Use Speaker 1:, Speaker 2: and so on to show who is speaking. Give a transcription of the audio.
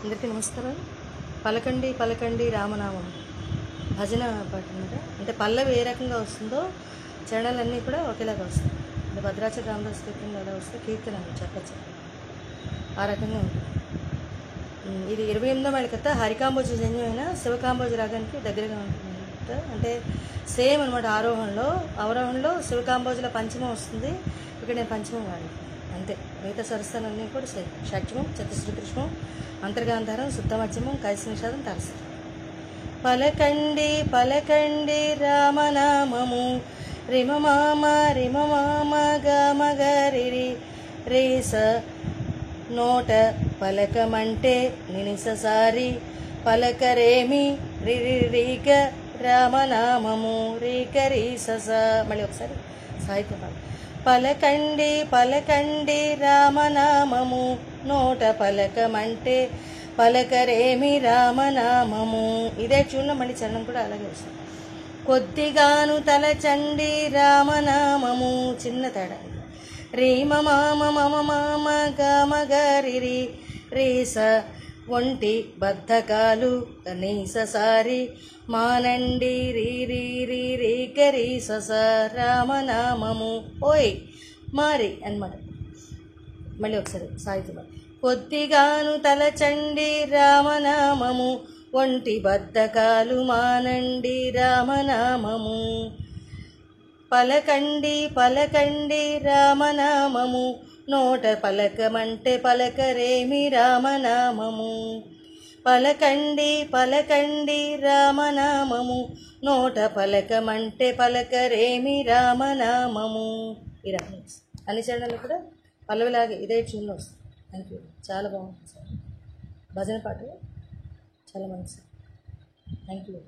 Speaker 1: అందరికీ నమస్కారం. పలకండి పలకండి రామనామం భజన పాట అనమాట. అంటే పల్లవి ఏ రకంగా వస్తుందో చరణాలన్నీ కూడా ఒకేలాగా వస్తాయి. అంటే భద్రాచల రామదాస్ కీర్తనలు ఎలా వస్తే కీర్తన చెప్పచ్చు, ఆ రకంగా ఉంటుంది. ఇది 28వ మేళకర్త హరికాంబోజ జన్యమైన శివకాంబోజ రాగానికి దగ్గరగా ఉంటుంది అనమాట. అంటే సేమ్ అనమాట. అవరోహణలో శివకాంబోజుల పంచమం వస్తుంది, ఇక్కడ నేను పంచమం వాడాను అంతే. మిగతా స్వరస్థానాలన్నీ కూడా సేమ్. షట్జమం, చతుశ్రుతృష్మం, అంతర్గాంధారం, శుద్ధమధ్యమం, కైసి నిషాదం, తారసం. పలకండి పలకండి రామనామము రిమమామ రిమమామ గమగరిరి రేస నోట పలకమంటే నినిససారి పలకరేమి రిరిక రామనామము రీకరీసస. మళ్ళీ ఒకసారి సాహిత్య పాట. పలకండి పలకండి రామనామము నోట పలకమంటే పలకరేమి రామనామము. ఇదే చూడండి, మళ్ళీ చరణం కూడా అలాగే వస్తుంది. కొద్దిగాను తలచండి రామనామము, చిన్న తేడా. రీమ మామ మమ మామ గమగరిరి రీస ఒంటి బద్ధకాలు కనీససారి మానండి రీకరీసస రామనామము. ఓయ్ మారి అన్నమాట. మళ్ళీ ఒకసారి సాహిత్యం. కొద్దిగాను తలచండి రామనామము ఒంటి బద్ధకాలు మానండి రామనామము. పలకండి పలకండి రామనామము నోట పలకమంటే పలకరేమి రామనామము. పలకండి పలకండి రామనామము నోట పలకమంటే పలకరేమి రామనామము. ఈ రకం అన్ని చరణాలు కూడా పల్లవిలాగే ఇదే ట్యూన్లో వస్తుంది. Thank you. చాలా బాగుంటుంది సార్. భజన పాట చాలా మంచి సార్. Thank you.